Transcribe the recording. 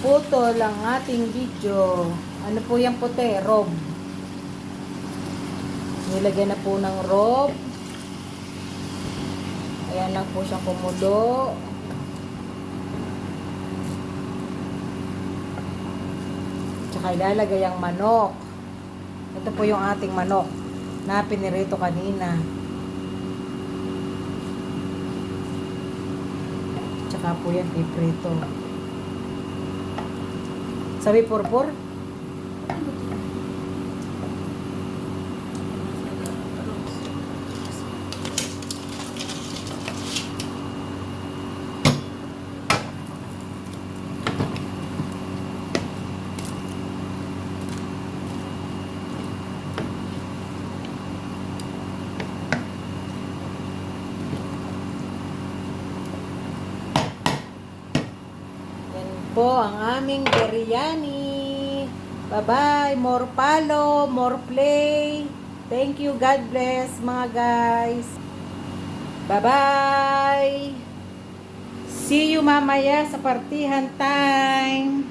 putol ang ating video. Ano po yung puti? Rob. Nilagyan na po ng rob. Ayan lang po siyang kumulo. Tsaka ilalagay ang manok. Ito po yung ating manok na pinirito kanina. Tsaka po yan iprito. Sabi purpur? Po ang aming biryani. Bye-bye. More follow, more play. Thank you. God bless mga guys. Bye-bye. See you mamaya sa partihan time.